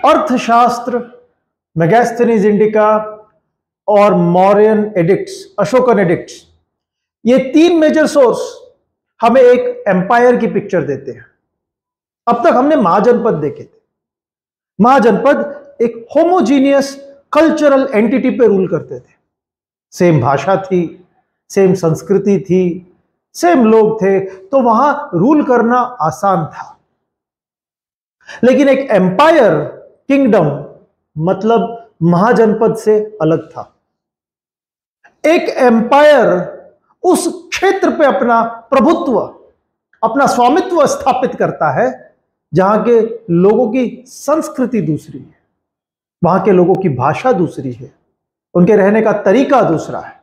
अर्थशास्त्र, मेगास्थनीज इंडिका और Mauryan addicts, Ashokan addicts, ये तीन मेजर सोर्स हमें एक एम्पायर की पिक्चर देते हैं। अब तक हमने महाजनपद देखे थे। महाजनपद एक होमोजीनियस कल्चरल एंटिटी पे रूल करते थे। सेम भाषा थी, सेम संस्कृति थी, सेम लोग थे, तो वहां रूल करना आसान था। लेकिन एक एम्पायर, किंगडम, मतलब महाजनपद से अलग था। एक एम्पायर उस क्षेत्र पे अपना प्रभुत्व, अपना स्वामित्व स्थापित करता है जहां के लोगों की संस्कृति दूसरी है, वहां के लोगों की भाषा दूसरी है, उनके रहने का तरीका दूसरा है।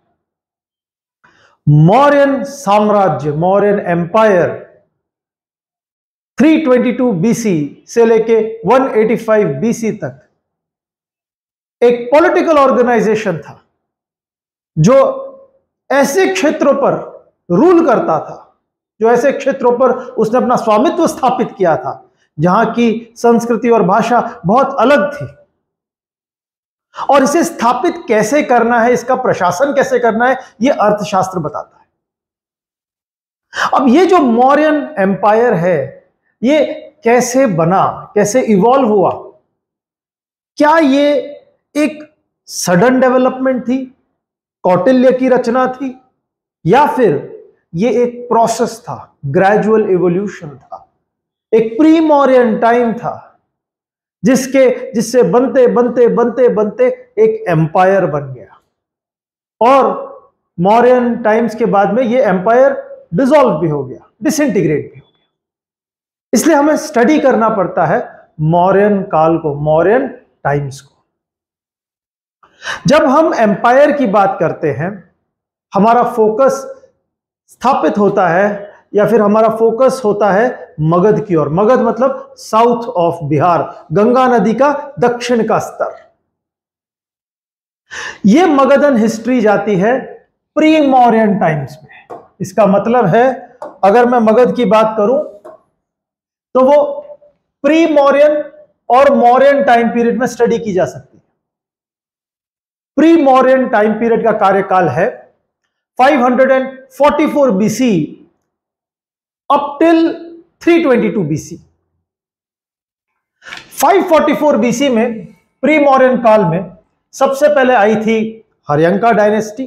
मौर्यन साम्राज्य, मौर्यन एम्पायर 322 बीसी से लेके 185 बीसी तक एक पॉलिटिकल ऑर्गेनाइजेशन था जो ऐसे क्षेत्रों पर रूल करता था, जो ऐसे क्षेत्रों पर उसने अपना स्वामित्व स्थापित किया था जहां की संस्कृति और भाषा बहुत अलग थी। और इसे स्थापित कैसे करना है, इसका प्रशासन कैसे करना है, यह अर्थशास्त्र बताता है। अब ये जो मौर्यन एम्पायर है, ये कैसे बना, कैसे इवॉल्व हुआ? क्या ये एक सडन डेवलपमेंट थी, कौटिल्य की रचना थी, या फिर ये एक प्रोसेस था, ग्रेजुअल इवोल्यूशन था, एक प्री मौर्यन टाइम था जिससे बनते बनते बनते बनते एक एम्पायर बन गया। और मौर्यन टाइम्स के बाद में ये एम्पायर डिसॉल्व भी हो गया, डिसइंटीग्रेट भी हो गया। इसलिए हमें स्टडी करना पड़ता है मौर्यन काल को, मौर्यन टाइम्स को। जब हम एम्पायर की बात करते हैं, हमारा फोकस स्थापित होता है या फिर हमारा फोकस होता है मगध की ओर। मगध मतलब साउथ ऑफ बिहार, गंगा नदी का दक्षिण का स्तर। यह मगधन हिस्ट्री जाती है प्री मौर्यन टाइम्स में। इसका मतलब है अगर मैं मगध की बात करूं तो वो प्री मौर्यन और मौर्यन टाइम पीरियड में स्टडी की जा सकती है। प्री मौर्यन टाइम पीरियड का कार्यकाल है 544 BC up till 322 BC. 544 BC में, प्री मौर्यन काल में, सबसे पहले आई थी हर्यंका डायनेस्टी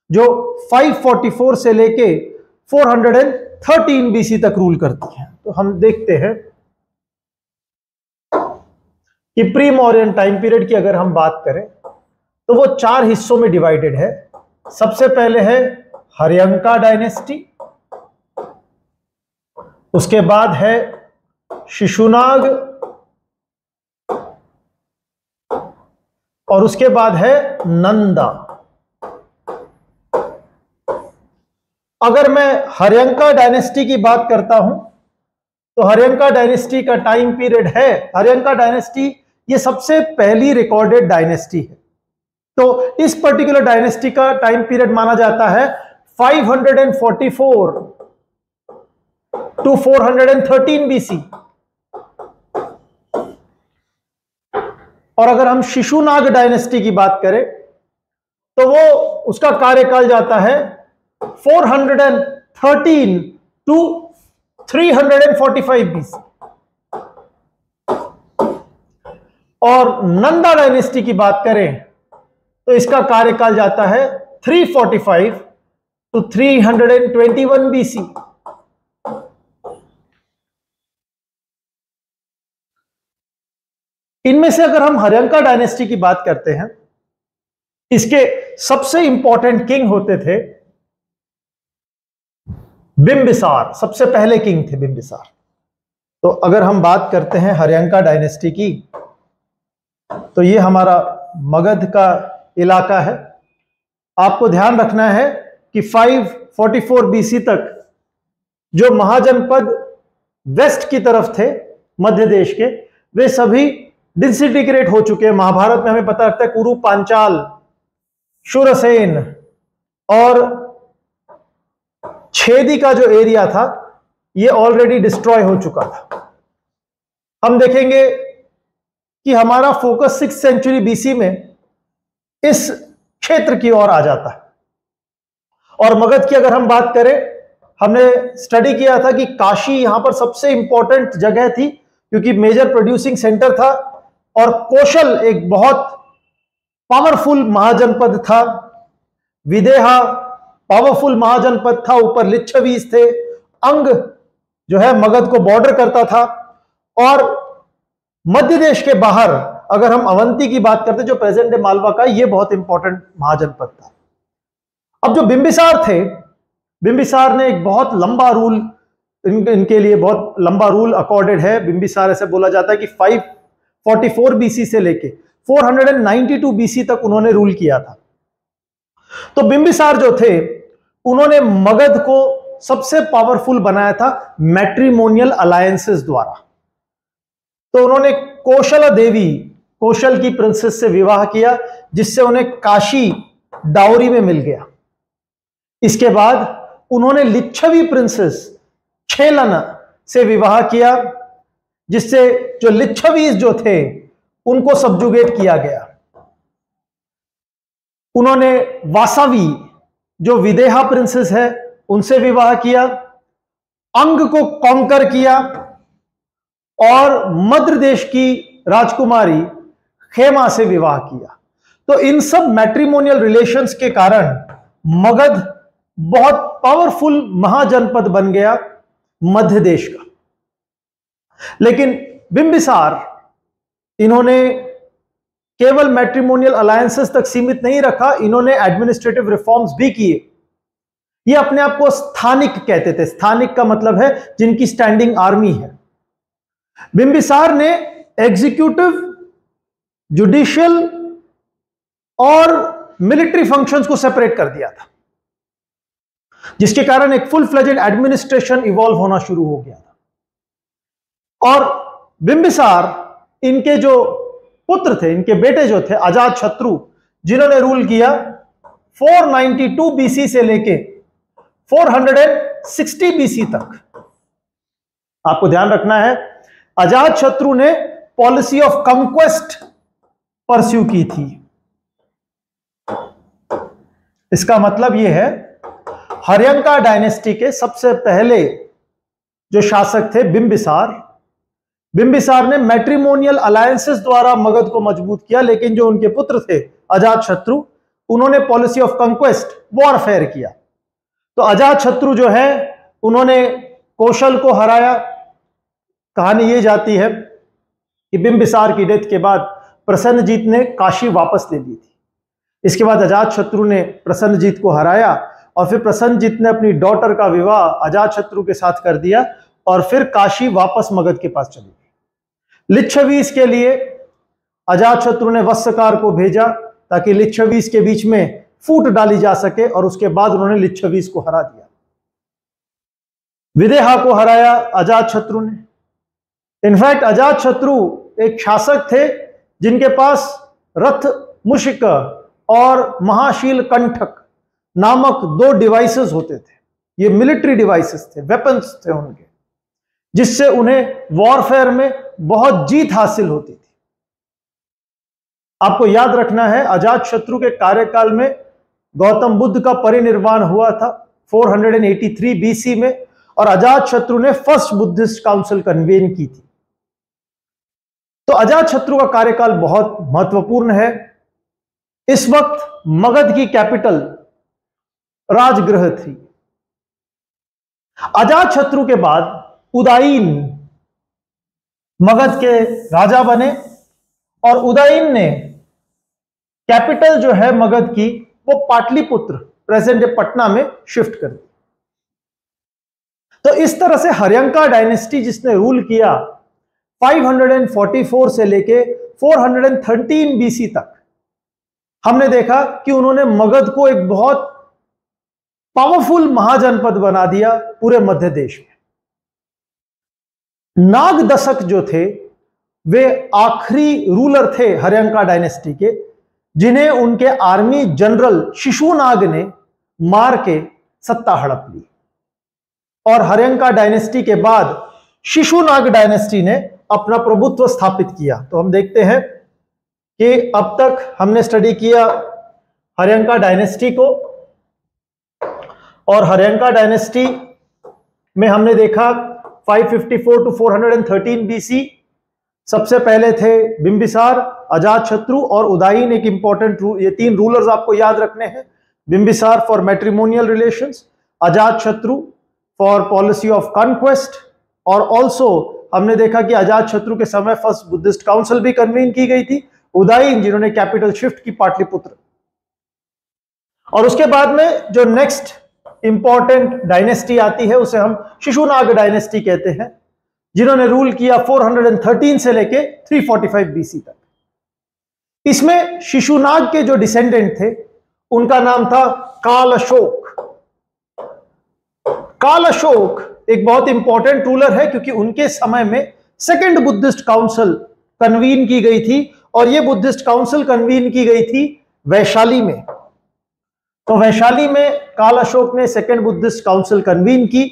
जो 544 से लेके 413 बीसी तक रूल करती है। तो हम देखते हैं कि प्री मौर्यन टाइम पीरियड की अगर हम बात करें तो वो 4 हिस्सों में डिवाइडेड है। सबसे पहले है हर्यंका डायनेस्टी, उसके बाद है शिशुनाग, और उसके बाद है नंदा। अगर मैं हर्यंका डायनेस्टी की बात करता हूं तो हर्यंका डायनेस्टी का टाइम पीरियड है, हर्यंका डायनेस्टी ये सबसे पहली रिकॉर्डेड डायनेस्टी है। तो इस पर्टिकुलर डायनेस्टी का टाइम पीरियड माना जाता है 544 टू 413 बीसी। और अगर हम शिशुनाग डायनेस्टी की बात करें तो वो उसका कार्यकाल जाता है 413 टू 345 बीसी। और नंदा डायनेस्टी की बात करें तो इसका कार्यकाल जाता है 345 टू 321 बीसी। इनमें से अगर हम हर्यंका डायनेस्टी की बात करते हैं, इसके सबसे इंपॉर्टेंट किंग होते थे बिंबिसार, सबसे पहले किंग थे बिंबिसार। तो अगर हम बात करते हैं हर्यंका डायनेस्टी की तो ये हमारा मगध का इलाका है। आपको ध्यान रखना है कि 544 बीसी तक जो महाजनपद वेस्ट की तरफ थे मध्य देश के, वे सभी डिसइंटीग्रेट हो चुके हैं। महाभारत में हमें पता लगता है कुरु, पांचाल, शूरसेन और छेदी का जो एरिया था ये ऑलरेडी डिस्ट्रॉय हो चुका था। हम देखेंगे कि हमारा फोकस 6th सेंचुरी बीसी में इस क्षेत्र की ओर आ जाता है। और मगध की अगर हम बात करें, हमने स्टडी किया था कि काशी यहां पर सबसे इंपॉर्टेंट जगह थी क्योंकि मेजर प्रोड्यूसिंग सेंटर था, और कौशल एक बहुत पावरफुल महाजनपद था, विदेहा पावरफुल महाजनपद था, ऊपर लिच्छवीज थे, अंग जो है मगध को बॉर्डर करता था, और मध्य देश के बाहर अगर हम अवंती की बात करते जो प्रेजेंट डे मालवा का, ये बहुत इंपॉर्टेंट महाजनपद था। अब जो बिंबिसार थे, बिंबिसार ने एक बहुत लंबा रूल, इनके लिए बहुत लंबा रूल अकॉर्डेड है। बिंबिसार ऐसे बोला जाता है कि 544 बीसी से लेके 492 बीसी तक उन्होंने रूल किया था। तो बिंबिसार जो थे, उन्होंने मगध को सबसे पावरफुल बनाया था मैट्रिमोनियल अलायंसेस द्वारा। तो उन्होंने कौशला देवी, कौशल की प्रिंसेस से विवाह किया, जिससे उन्हें काशी डाउरी में मिल गया। इसके बाद उन्होंने लिच्छवी प्रिंसेस छेलना से विवाह किया, जिससे जो लिच्छवीज जो थे उनको सब्जुगेट किया गया। उन्होंने वासावी जो विदेहा प्रिंसेस है उनसे विवाह किया, अंग को कॉन्कर किया, और मध्य देश की राजकुमारी खेमा से विवाह किया। तो इन सब मैट्रिमोनियल रिलेशंस के कारण मगध बहुत पावरफुल महाजनपद बन गया मध्य देश का। लेकिन बिंबिसार, इन्होंने केवल मैट्रिमोनियल अलायंसेस तक सीमित नहीं रखा, इन्होंने एडमिनिस्ट्रेटिव रिफॉर्म्स भी किए। ये अपने आप को स्थानिक कहते थे। स्थानिक का मतलब है जिनकी स्टैंडिंग आर्मी है। बिंबिसार ने एग्जीक्यूटिव, जुडिशियल और मिलिट्री फंक्शंस को सेपरेट कर दिया था, जिसके कारण एक फुल फ्लेजेड एडमिनिस्ट्रेशन इवॉल्व होना शुरू हो गया था। और बिंबिसार, इनके जो पुत्र थे, इनके बेटे जो थे अजातशत्रु, जिन्होंने रूल किया 492 बीसी से लेके 460 बीसी तक। आपको ध्यान रखना है, अजातशत्रु ने पॉलिसी ऑफ कंक्वेस्ट परस्यू की थी। इसका मतलब यह है, हर्यंका डायनेस्टी के सबसे पहले जो शासक थे बिंबिसार, बिंबिसार ने मैट्रिमोनियल अलायंसेस द्वारा मगध को मजबूत किया, लेकिन जो उनके पुत्र थे अजातशत्रु, उन्होंने पॉलिसी ऑफ कंक्वेस्ट, वॉरफेयर किया। तो अजातशत्रु जो है, उन्होंने कौशल को हराया। कहानी ये जाती है कि बिंबिसार की डेथ के बाद प्रसन्नजीत ने काशी वापस ले ली थी। इसके बाद अजातशत्रु ने प्रसन्नजीत को हराया, और फिर प्रसन्नजीत ने अपनी डॉटर का विवाह अजातशत्रु के साथ कर दिया, और फिर काशी वापस मगध के पास चली गई। लिच्छवीस के लिए अजातशत्रु ने वत्सकार को भेजा ताकि लिच्छवीस के बीच में फूट डाली जा सके, और उसके बाद उन्होंने लिच्छवीस को हरा दिया। विदेहा को हराया अजातशत्रु ने। इनफैक्ट अजातशत्रु एक शासक थे जिनके पास रथ मुशिक और महाशील कंठक नामक 2 डिवाइसेस होते थे। ये मिलिट्री डिवाइसेस थे, वेपन्स थे उनके, जिससे उन्हें वॉरफेयर में बहुत जीत हासिल होती थी। आपको याद रखना है, अजातशत्रु के कार्यकाल में गौतम बुद्ध का परिनिर्वाण हुआ था 483 बीसी में, और अजातशत्रु ने फर्स्ट बुद्धिस्ट काउंसिल कन्वेन की थी। तो अजातशत्रु का कार्यकाल बहुत महत्वपूर्ण है। इस वक्त मगध की कैपिटल राजगृह थी। अजातशत्रु के बाद उदयीन मगध के राजा बने, और उदयीन ने कैपिटल जो है मगध की, वो पाटलिपुत्र, प्रेजेंट डे पटना में शिफ्ट कर दी। तो इस तरह से हर्यंका डायनेस्टी जिसने रूल किया 544 से लेके 413 बीसी तक, हमने देखा कि उन्होंने मगध को एक बहुत पावरफुल महाजनपद बना दिया पूरे मध्य देश में। नाग दशक जो थे, वे आखिरी रूलर थे हर्यंका डायनेस्टी के, जिन्हें उनके आर्मी जनरल शिशुनाग ने मार के सत्ता हड़प ली। और हर्यंका डायनेस्टी के बाद शिशुनाग डायनेस्टी ने अपना प्रभुत्व स्थापित किया। तो हम देखते हैं कि अब तक हमने स्टडी किया हर्यंका डायनेस्टी को, और हर्यंका डायनेस्टी में हमने देखा 554 टू 413 बीसी सबसे पहले थे बिंबिसार, अजातशत्रु और उदयन। एक इंपॉर्टेंट ये तीन रूलर्स आपको याद रखने हैं। Bimbisara for matrimonial relations, Ajatashatru for policy of conquest, और ऑल्सो हमने देखा कि अजातशत्रु के समय फर्स्ट बुद्धिस्ट काउंसिल भी कन्वीन की गई थी। उदयन जिन्होंने कैपिटल शिफ्ट की पाटलिपुत्र। और उसके बाद में जो नेक्स्ट इंपॉर्टेंट डायनेस्टी आती है उसे हम शिशुनाग डायनेस्टी कहते हैं, जिन्होंने रूल किया 413 से लेके 345 बीसी तक। इसमें शिशुनाग के जो डिसेंडेंट थे उनका नाम था काल अशोक। काल अशोक एक बहुत इंपॉर्टेंट रूलर है, क्योंकि उनके समय में सेकेंड बुद्धिस्ट काउंसिल कन्वीन की गई थी, और यह बुद्धिस्ट काउंसिल कन्वीन की गई थी वैशाली में। तो वैशाली में काल अशोक ने सेकेंड बुद्धिस्ट काउंसिल कन्वीन की,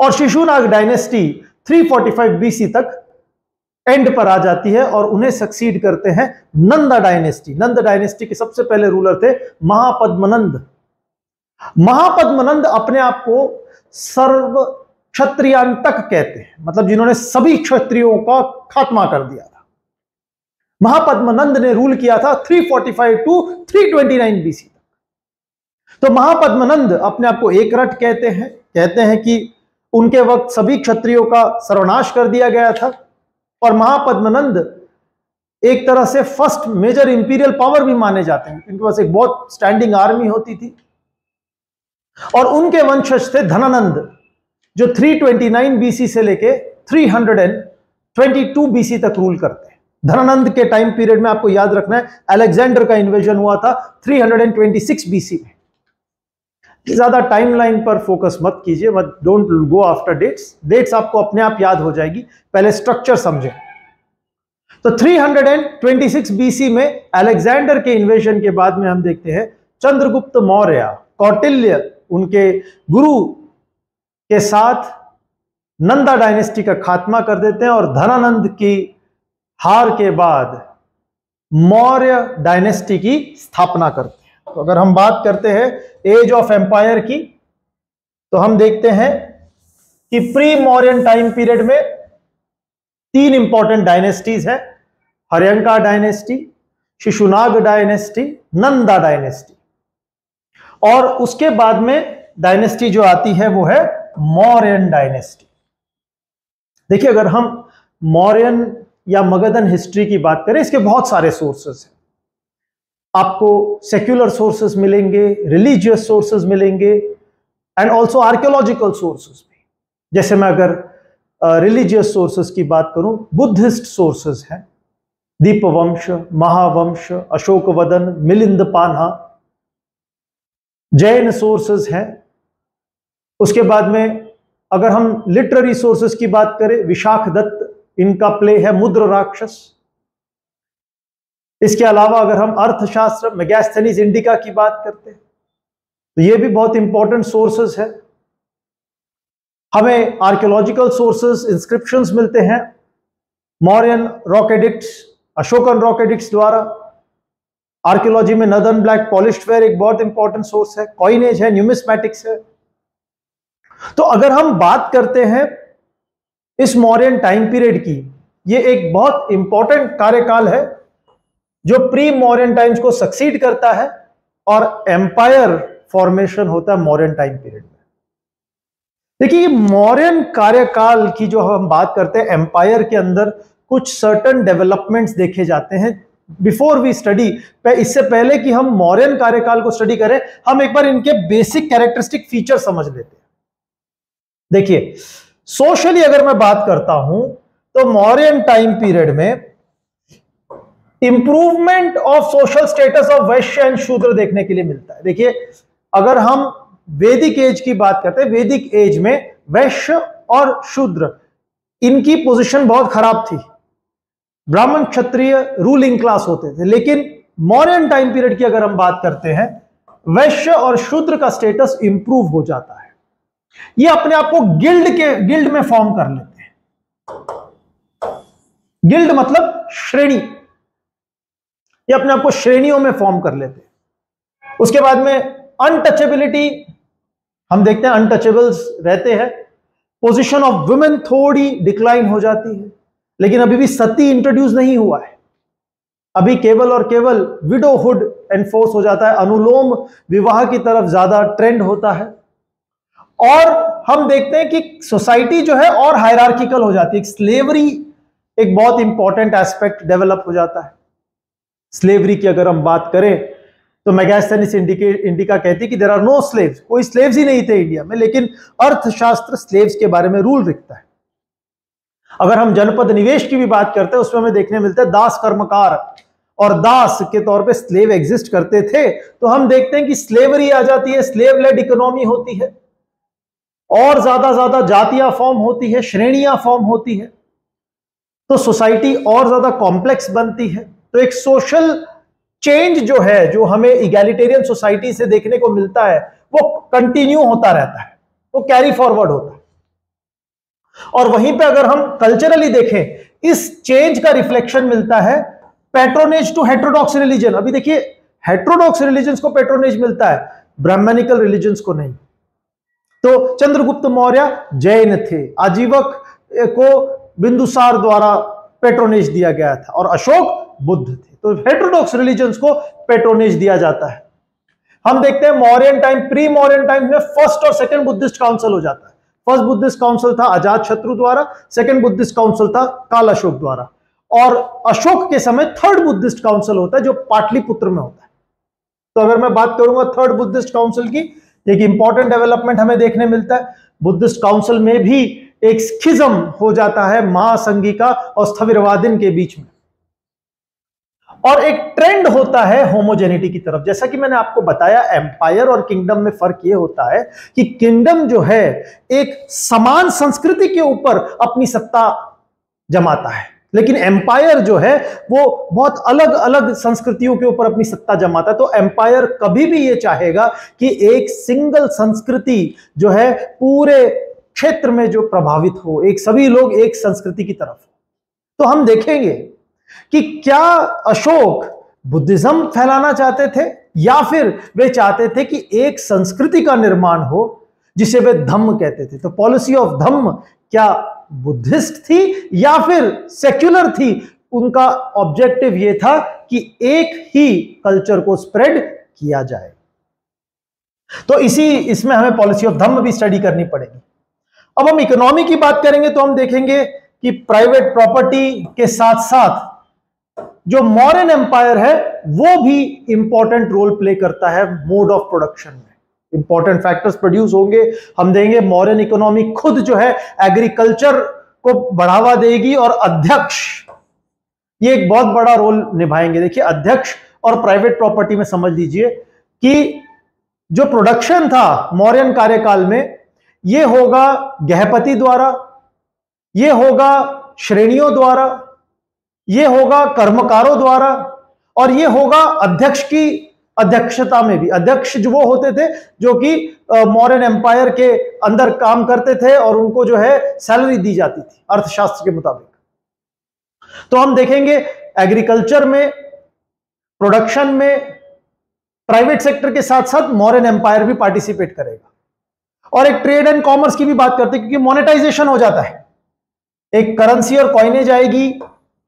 और शिशुनाग डायनेस्टी 345 बीसी तक एंड पर आ जाती है, और उन्हें सक्सीड करते हैं नंदा डायनेस्टी। नंद डायनेस्टी के सबसे पहले रूलर थे महापद्मनंद। महापद्मनंद अपने आप को सर्व क्षत्रियांतक कहते हैं, मतलब जिन्होंने सभी क्षत्रियों का खात्मा कर दिया था। महापद्मनंद ने रूल किया था 345 टू 329 बीसी तक। तो महापद्मनंद अपने आप को एक रट कहते हैं कि उनके वक्त सभी क्षत्रियों का सर्वनाश कर दिया गया था, और महापद्मनंद एक तरह से फर्स्ट मेजर इंपीरियल पावर भी माने जाते हैं। उनके पास एक बहुत स्टैंडिंग आर्मी होती थी, और उनके वंशज थे धनानंद, जो 329 बीसी से लेके 322 बीसी तक रूल करते हैं। धनानंद के टाइम पीरियड में आपको याद रखना है अलेक्जेंडर का इन्वेजन हुआ था 326 बीसी में। ज्यादा टाइमलाइन पर फोकस मत कीजिए, मत डोंट गो आफ्टर डेट्स आपको अपने आप याद हो जाएगी, पहले स्ट्रक्चर समझें। तो 326 बीसी में अलेक्जेंडर के इन्वेजन के बाद में हम देखते हैं चंद्रगुप्त मौर्य, कौटिल्य उनके गुरु के साथ नंदा डायनेस्टी का खात्मा कर देते हैं, और धनानंद की हार के बाद मौर्य डायनेस्टी की स्थापना करते हैं। तो अगर हम बात करते हैं एज ऑफ एम्पायर की, तो हम देखते हैं कि प्री मौर्यन टाइम पीरियड में तीन इंपॉर्टेंट डायनेस्टीज हैं, Haryanka dynasty, Shishunaga dynasty, Nanda dynasty. और उसके बाद में डायनेस्टी जो आती है वो है मौर्यन डायनेस्टी। देखिए, अगर हम मौर्यन या मगधन हिस्ट्री की बात करें, इसके बहुत सारे सोर्सेस हैं। आपको सेक्युलर सोर्सेस मिलेंगे, रिलीजियस सोर्सेस मिलेंगे, एंड ऑल्सो आर्कियोलॉजिकल सोर्सेस भी। जैसे मैं अगर रिलीजियस सोर्सेस की बात करूं, बुद्धिस्ट सोर्सेस हैं, दीपवंश, महावंश, अशोकवदन, मिलिंद पान्हा। जैन सोर्सेस हैं। उसके बाद में अगर हम लिटरेरी सोर्सेस की बात करें, विशाख दत्त, इनका प्ले है मुद्र राक्षस। इसके अलावा अगर हम अर्थशास्त्र, मेगास्थनीज इंडिका की बात करते हैं, तो ये भी बहुत इंपॉर्टेंट सोर्सेस है। हमें आर्कियोलॉजिकल सोर्सेस, इंस्क्रिप्शंस मिलते हैं Mauryan rock addicts, Ashokan rock addicts द्वारा। आर्कियोलॉजी में नदन ब्लैक पॉलिश्ड वेयर एक बहुत इंपॉर्टेंट सोर्स है, कॉइनेज है, न्यूमिस्मैटिक्स है। तो अगर हम बात करते हैं इस मौर्यन टाइम पीरियड की, ये एक बहुत इंपॉर्टेंट कार्यकाल है जो प्री मौर्यन टाइम्स को सक्सीड करता है, और एम्पायर फॉर्मेशन होता है मौर्यन टाइम पीरियड में। देखिए, मौर्यन कार्यकाल की जो हम बात करते हैं, एम्पायर के अंदर कुछ सर्टन डेवलपमेंट्स देखे जाते हैं। बिफोर वी स्टडी, इससे पहले कि हम मौर्यन कार्यकाल को स्टडी करें, हम एक बार इनके बेसिक कैरेक्टरिस्टिक फीचर समझ लेते हैं। देखिए, सोशली अगर मैं बात करता हूं तो मौर्यन टाइम पीरियड में improvement of social status of Vysya and शूद्र देखने के लिए मिलता है। देखिए, अगर हम वैदिक एज की बात करते हैं, वैदिक एज में वैश्य और शूद्र इनकी पोजीशन बहुत खराब थी। ब्राह्मण क्षत्रिय रूलिंग क्लास होते थे, लेकिन मौर्यन टाइम पीरियड की अगर हम बात करते हैं, वैश्य और शूद्र का स्टेटस इंप्रूव हो जाता है। ये अपने आप को गिल्ड में फॉर्म कर लेते हैं। गिल्ड मतलब श्रेणी, ये अपने आप को श्रेणियों में फॉर्म कर लेते हैं। उसके बाद में अनटचेबिलिटी, हम देखते हैं अनटचेबल्स रहते हैं। पोजीशन ऑफ वुमेन थोड़ी डिक्लाइन हो जाती है, लेकिन अभी भी सती इंट्रोड्यूस नहीं हुआ है। अभी केवल और केवल विडोहुड एनफोर्स हो जाता है, अनुलोम विवाह की तरफ ज्यादा ट्रेंड होता है। और हम देखते हैं कि सोसाइटी जो है और हायरार्किकल हो जाती है। स्लेवरी एक बहुत इंपॉर्टेंट एस्पेक्ट डेवलप हो जाता है। स्लेवरी की अगर हम बात करें तो मेगास्थनीज इंडिका कहती है कि देयर आर नो स्लेव्स, कोई स्लेव्स ही नहीं थे इंडिया में, लेकिन अर्थशास्त्र स्लेव्स के बारे में रूल लिखता है। अगर हम जनपद निवेश की भी बात करते हैं, उसमें हमें देखने मिलता है दास कर्मकार और दास के तौर पे स्लेव एग्जिस्ट करते थे। तो हम देखते हैं कि स्लेवरी आ जाती है, स्लेव लेड इकोनॉमी होती है, और ज्यादा जातियां फॉर्म होती है, श्रेणियां फॉर्म होती है, तो सोसाइटी और ज्यादा कॉम्प्लेक्स बनती है। तो एक सोशल चेंज जो है, जो हमें इगैलिटेरियन सोसाइटी से देखने को मिलता है, वो कंटिन्यू होता रहता है, वो कैरी फॉरवर्ड होता है। और वहीं पे अगर हम कल्चरली देखें, इस चेंज का रिफ्लेक्शन मिलता है पैट्रोनेज टू हेटेरोडॉक्स रिलीजन। अभी देखिए, हेटेरोडॉक्स रिलीजन को पैट्रोनेज मिलता है, ब्राह्मणिकल रिलीजन को नहीं। तो चंद्रगुप्त मौर्य जैन थे, आजीवक को बिंदुसार द्वारा पैट्रोनेज दिया गया था, और अशोक बुद्ध थे। तो हेटेरोडॉक्स रिलीजन्स को पैट्रोनेज दिया जाता है। हम देखते हैं Mauryan time, pre Mauryan time में फर्स्ट और सेकंड बुद्धिस्ट काउंसिल हो जाता है। फर्स्ट बुद्धिस्ट काउंसिल था अजात शत्रु द्वारा, सेकंड बुद्धिस्ट काउंसिल था काल अशोक द्वारा, और अशोक के समय थर्ड बुद्धिस्ट काउंसिल होता है जो पाटलिपुत्र में होता है। तो अगर मैं बात करूंगा थर्ड बुद्धिस्ट काउंसिल की, एक इंपॉर्टेंट डेवलपमेंट हमें देखने मिलता है। बुद्धिस्ट काउंसिल में भी एक स्किज्म हो जाता है महासंघिका और स्थविरवादिन के बीच में, और एक ट्रेंड होता है होमोजेनिटी की तरफ। जैसा कि मैंने आपको बताया, एम्पायर और किंगडम में फर्क यह होता है कि किंगडम जो है एक समान संस्कृति के ऊपर अपनी सत्ता जमाता है, लेकिन एम्पायर जो है वो बहुत अलग अलग संस्कृतियों के ऊपर अपनी सत्ता जमाता है। तो एम्पायर कभी भी ये चाहेगा कि एक सिंगल संस्कृति जो है पूरे क्षेत्र में जो प्रभावित हो, एक सभी लोग एक संस्कृति की तरफ। तो हम देखेंगे कि क्या अशोक बुद्धिज्म फैलाना चाहते थे, या फिर वे चाहते थे कि एक संस्कृति का निर्माण हो जिसे वे धम्म कहते थे। तो पॉलिसी ऑफ धम्म क्या बुद्धिस्ट थी या फिर सेक्युलर थी? उनका ऑब्जेक्टिव यह था कि एक ही कल्चर को स्प्रेड किया जाए। तो इसमें हमें पॉलिसी ऑफ धम्म भी स्टडी करनी पड़ेगी। अब हम इकोनॉमी की बात करेंगे तो हम देखेंगे कि प्राइवेट प्रॉपर्टी के साथ साथ जो मॉडर्न एम्पायर है वो भी इंपॉर्टेंट रोल प्ले करता है मोड ऑफ प्रोडक्शन में। इंपॉर्टेंट फैक्टर्स प्रोड्यूस होंगे। हम देंगे मॉडर्न इकोनॉमी खुद जो है एग्रीकल्चर को बढ़ावा देगी, और अध्यक्ष ये एक बहुत बड़ा रोल निभाएंगे। देखिए, अध्यक्ष और प्राइवेट प्रॉपर्टी में समझ लीजिए कि जो प्रोडक्शन था मौर्यन कार्यकाल में, ये होगा गृहपति द्वारा, ये होगा श्रेणियों द्वारा, ये होगा कर्मकारों द्वारा, और ये होगा अध्यक्ष की अध्यक्षता में भी। अध्यक्ष जो वो होते थे जो कि मौर्यन एम्पायर के अंदर काम करते थे, और उनको जो है सैलरी दी जाती थी अर्थशास्त्र के मुताबिक। तो हम देखेंगे एग्रीकल्चर में, प्रोडक्शन में प्राइवेट सेक्टर के साथ साथ मौर्यन एम्पायर भी पार्टिसिपेट करेगा। और एक ट्रेड एंड कॉमर्स की भी बात करते हैं, क्योंकि मोनेटाइजेशन हो जाता है, एक करेंसी और कॉइनेज आएगी,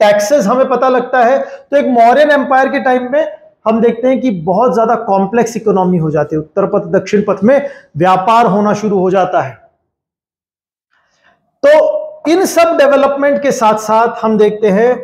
टैक्सेस हमें पता लगता है। तो एक मौर्यन एम्पायर के टाइम में हम देखते हैं कि बहुत ज्यादा कॉम्प्लेक्स इकोनॉमी हो जाती है। उत्तर पथ दक्षिण पथ में व्यापार होना शुरू हो जाता है। तो इन सब डेवलपमेंट के साथ साथ हम देखते हैं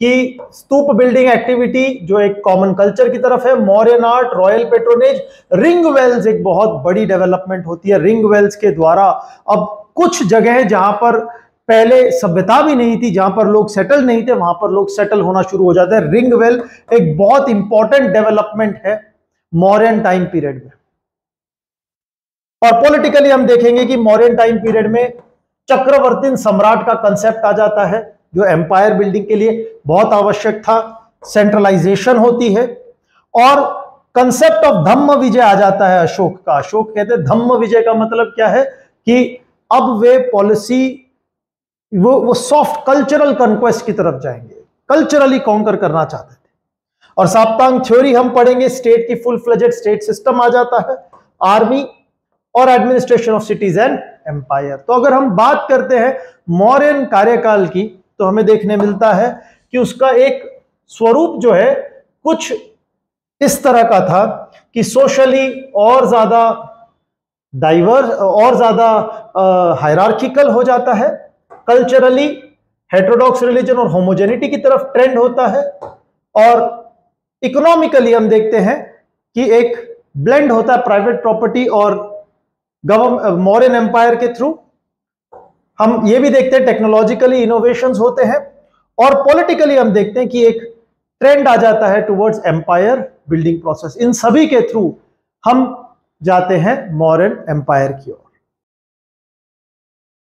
कि स्तूप बिल्डिंग एक्टिविटी जो एक कॉमन कल्चर की तरफ है, Mauryan art, royal patronage, ring wells एक बहुत बड़ी डेवलपमेंट होती है। रिंग वेल्स के द्वारा अब कुछ जगह जहां पर पहले सभ्यता भी नहीं थी, जहां पर लोग सेटल नहीं थे, वहां पर लोग सेटल होना शुरू हो जाते हैं। रिंग वेल एक बहुत इंपॉर्टेंट डेवलपमेंट है मौर्यन टाइम पीरियड में। और पॉलिटिकली हम देखेंगे कि मौर्यन टाइम पीरियड में चक्रवर्ती सम्राट का कंसेप्ट आ जाता है, जो एम्पायर बिल्डिंग के लिए बहुत आवश्यक था। सेंट्रलाइजेशन होती है, और कंसेप्ट ऑफ धम्म विजय आ जाता है अशोक का। अशोक कहते हैं धम्म विजय का मतलब क्या है कि अब वे पॉलिसी वो सॉफ्ट कल्चरल कन्क्वेस्ट की तरफ जाएंगे, कल्चरली कॉन्कर करना चाहते थे। और साप्तांग थ्योरी हम पढ़ेंगे, स्टेट की फुल फ्लेजेड स्टेट सिस्टम आ जाता है, आर्मी और administration of cities and empire. तो अगर हम बात करते हैं मौर्यन कार्यकाल की, तो हमें देखने मिलता है कि उसका एक स्वरूप जो है कुछ इस तरह का था कि सोशली और ज्यादा डाइवर्स और ज्यादा हायरार्किकल हो जाता है, कल्चरली हेटेरोडॉक्स रिलीजन और होमोजेनिटी की तरफ ट्रेंड होता है, और इकोनॉमिकली हम देखते हैं कि एक ब्लेंड होता है प्राइवेट प्रॉपर्टी और गवर्नमेंट मौर्यन एम्पायर के थ्रू। हम ये भी देखते हैं टेक्नोलॉजिकली इनोवेशंस होते हैं, और पॉलिटिकली हम देखते हैं कि एक ट्रेंड आ जाता है टुवर्ड्स एम्पायर बिल्डिंग प्रोसेस। इन सभी के थ्रू हम जाते हैं मौर्यन एम्पायर की ओर।